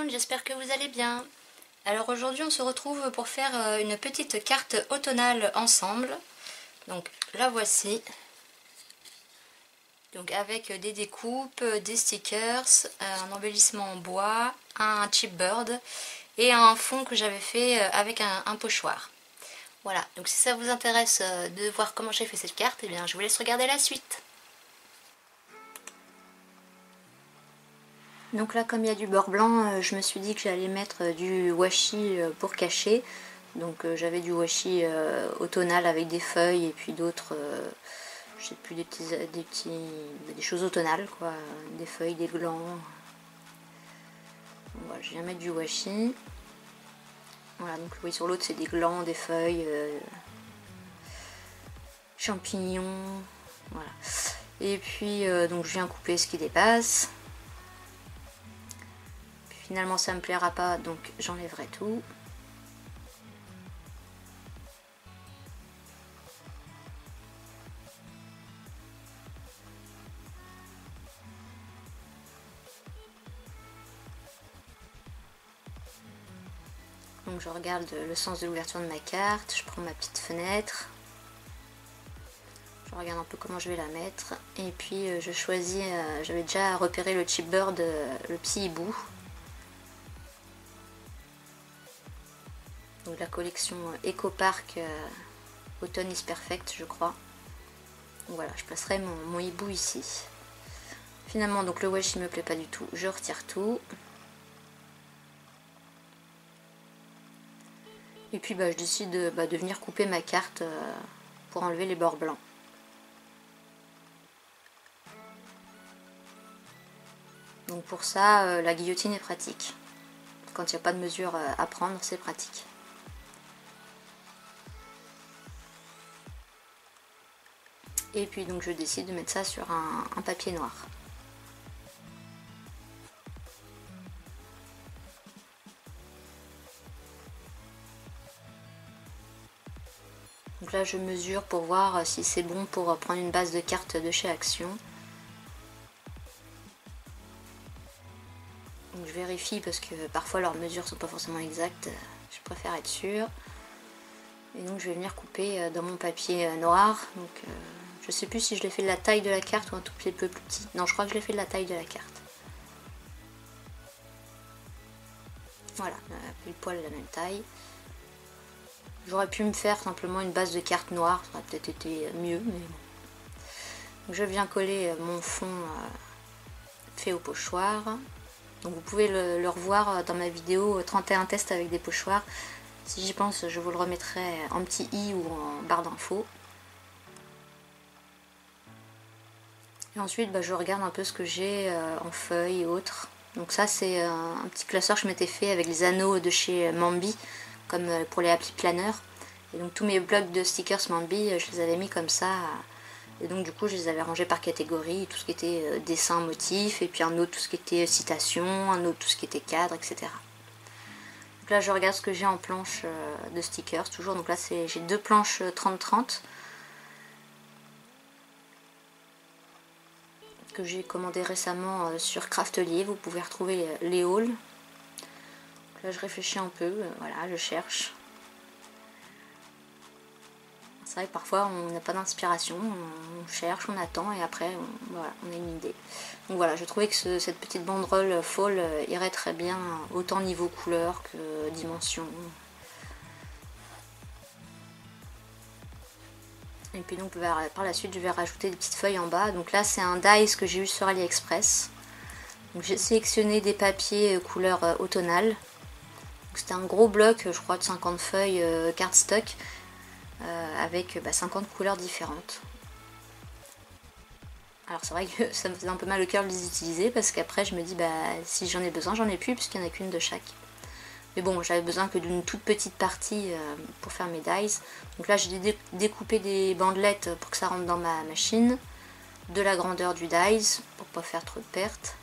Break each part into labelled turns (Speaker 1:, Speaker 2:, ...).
Speaker 1: monde, j'espère que vous allez bien. Alors aujourd'hui on se retrouve pour faire une petite carte automnale ensemble. Donc la voici. Donc avec des découpes, des stickers, un embellissement en bois, un chipboard et un fond que j'avais fait avec un pochoir. Voilà, donc si ça vous intéresse de voir comment j'ai fait cette carte, eh bien je vous laisse regarder la suite. Donc là, comme il y a du beurre blanc, je me suis dit que j'allais mettre du washi pour cacher. Donc j'avais du washi automnal avec des feuilles et puis d'autres, je sais plus, des choses automnales quoi, des feuilles, des glands. Voilà, je viens mettre du washi. Voilà, donc oui, sur l'autre c'est des glands, des feuilles, champignons, voilà. Et puis donc je viens couper ce qui dépasse. Finalement ça me plaira pas, donc j'enlèverai tout. Donc je regarde le sens de l'ouverture de ma carte, je prends ma petite fenêtre, je regarde un peu comment je vais la mettre, et puis je choisis, j'avais déjà repéré le chipboard, le petit hibou. Donc la collection Eco Park Autumn is Perfect je crois. Donc voilà, je placerai mon hibou ici. Finalement donc le washi me plaît pas du tout, je retire tout. Et puis je décide de venir couper ma carte pour enlever les bords blancs. Donc pour ça, la guillotine est pratique. Quand il n'y a pas de mesure à prendre, c'est pratique. Et puis donc je décide de mettre ça sur un papier noir. Donc là je mesure pour voir si c'est bon pour prendre une base de carte de chez Action. Donc je vérifie parce que parfois leurs mesures sont pas forcément exactes, je préfère être sûre. Et donc je vais venir couper dans mon papier noir. Donc je sais plus si je l'ai fait de la taille de la carte ou un tout petit peu plus petit. Non, je crois que je l'ai fait de la taille de la carte. Voilà, pile poil la même taille. J'aurais pu me faire simplement une base de carte noire, ça aurait peut-être été mieux, mais bon. Donc je viens coller mon fond fait au pochoir. Donc vous pouvez le revoir dans ma vidéo 31 tests avec des pochoirs. Si j'y pense, je vous le remettrai en petit i ou en barre d'infos. Et ensuite, je regarde un peu ce que j'ai en feuilles et autres. Donc ça, c'est un petit classeur que je m'étais fait avec les anneaux de chez Mambi, comme pour les applis planeurs. Et donc tous mes blocs de stickers Mambi, je les avais mis comme ça. Et donc du coup, je les avais rangés par catégorie, tout ce qui était dessin, motif, et puis un autre tout ce qui était citation, un autre tout ce qui était cadre, etc. Donc là, je regarde ce que j'ai en planche de stickers, toujours. Donc là, j'ai deux planches 30-30. Que j'ai commandé récemment sur Craftelier, vous pouvez retrouver les hauls. Là je réfléchis un peu, voilà, je cherche. C'est vrai que parfois on n'a pas d'inspiration, on cherche, on attend et après voilà, on a une idée. Donc voilà, je trouvais que cette petite banderole fall irait très bien, autant niveau couleur que dimension. Et puis donc par la suite je vais rajouter des petites feuilles en bas. Donc là c'est un dies que j'ai eu sur AliExpress. Donc j'ai sélectionné des papiers couleur automnale. C'était un gros bloc, je crois de 50 feuilles cardstock avec 50 couleurs différentes. Alors c'est vrai que ça me faisait un peu mal au cœur de les utiliser parce qu'après je me dis si j'en ai besoin j'en ai plus puisqu'il n'y en a qu'une de chaque. Mais bon, j'avais besoin que d'une toute petite partie pour faire mes dies. Donc là, j'ai découpé des bandelettes pour que ça rentre dans ma machine. De la grandeur du dies, pour pas faire trop de pertes.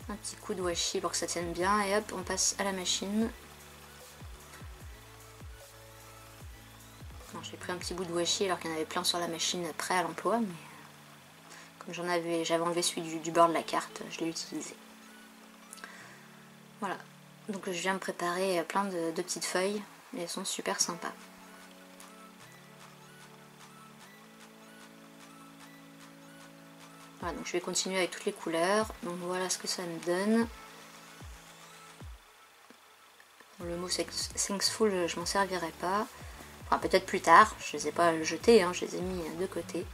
Speaker 1: Un petit coup de washi pour que ça tienne bien. Et hop, on passe à la machine. J'ai pris un petit bout de washi alors qu'il y en avait plein sur la machine prêt à l'emploi. Mais comme j'avais enlevé celui du bord de la carte, je l'ai utilisé. Voilà, donc je viens me préparer plein de petites feuilles et elles sont super sympas. Voilà, donc je vais continuer avec toutes les couleurs. Donc voilà ce que ça me donne. Le mot Thankful, je m'en servirai pas. Enfin, peut-être plus tard. Je les ai pas jetés, hein, je les ai mis de côté.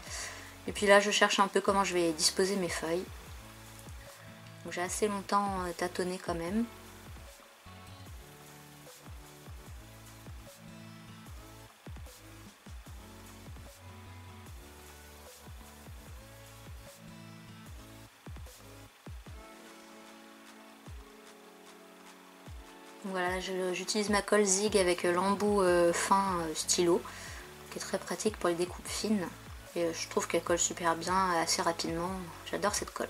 Speaker 1: Et puis là, je cherche un peu comment je vais disposer mes feuilles. J'ai assez longtemps tâtonné quand même. Voilà, j'utilise ma colle Zig avec l'embout fin stylo, qui est très pratique pour les découpes fines. Et je trouve qu'elle colle super bien, assez rapidement. J'adore cette colle.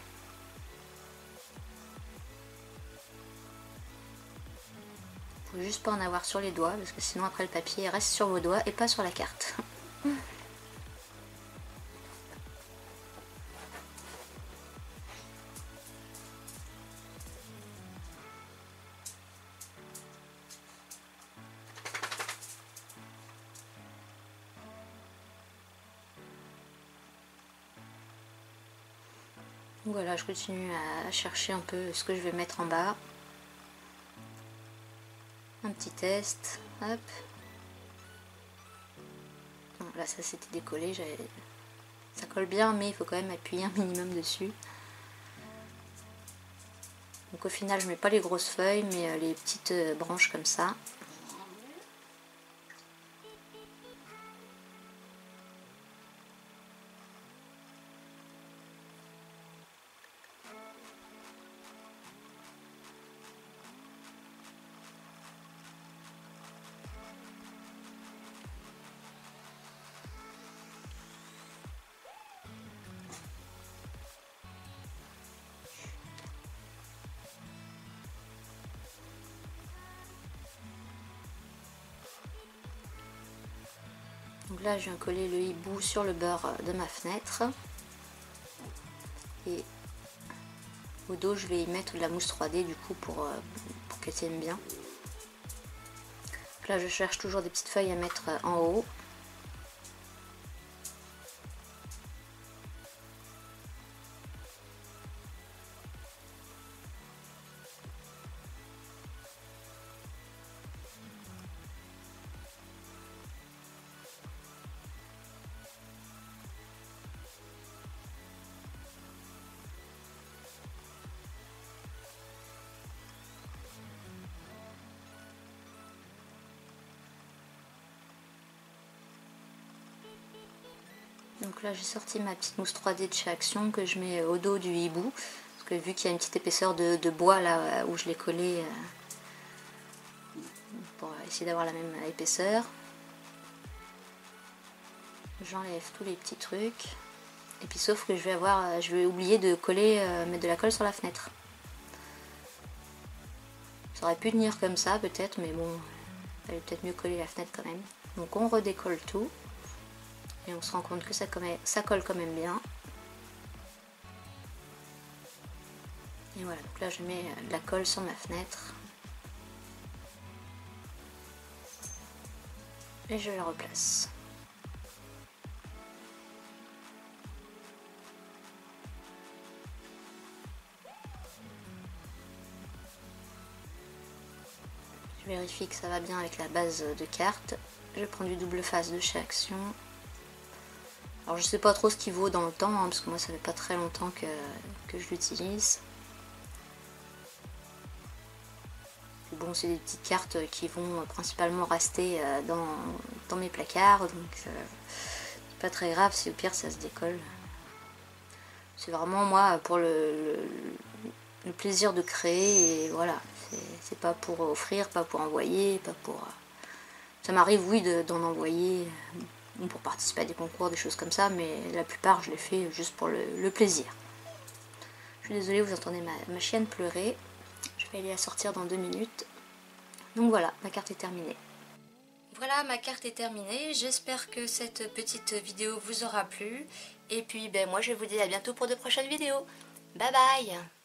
Speaker 1: Faut juste pas en avoir sur les doigts, parce que sinon après le papier reste sur vos doigts et pas sur la carte. Voilà, je continue à chercher un peu ce que je vais mettre en bas. Un petit test, hop. Bon, là ça s'était décollé, ça colle bien mais il faut quand même appuyer un minimum dessus. Donc au final je mets pas les grosses feuilles mais les petites branches comme ça. Donc là je viens coller le hibou sur le beurre de ma fenêtre. Et au dos je vais y mettre de la mousse 3D du coup pour qu'elle tienne bien. Donc là je cherche toujours des petites feuilles à mettre en haut. Donc là j'ai sorti ma petite mousse 3D de chez Action que je mets au dos du hibou. Parce que vu qu'il y a une petite épaisseur de bois là où je l'ai collé pour essayer d'avoir la même épaisseur. J'enlève tous les petits trucs. Et puis sauf que je vais oublier de coller, mettre de la colle sur la fenêtre. Ça aurait pu tenir comme ça peut-être, mais bon, il fallait peut-être mieux coller la fenêtre quand même. Donc on redécolle tout. Et on se rend compte que ça colle quand même bien. Et voilà, donc là je mets de la colle sur ma fenêtre. Et je la replace. Je vérifie que ça va bien avec la base de carte. Je prends du double face de chez Action. Alors je sais pas trop ce qu'il vaut dans le temps, hein, parce que moi ça fait pas très longtemps que je l'utilise. Bon, c'est des petites cartes qui vont principalement rester dans mes placards, donc c'est pas très grave si au pire ça se décolle. C'est vraiment moi pour le plaisir de créer, et voilà, c'est pas pour offrir, pas pour envoyer, pas pour... Ça m'arrive oui d'en envoyer pour participer à des concours, des choses comme ça, mais la plupart je les fais juste pour le plaisir. Je suis désolée, vous entendez ma chienne pleurer. Je vais aller la sortir dans 2 minutes. Donc voilà, ma carte est terminée. Voilà, ma carte est terminée. J'espère que cette petite vidéo vous aura plu. Et puis, moi je vous dis à bientôt pour de prochaines vidéos. Bye bye!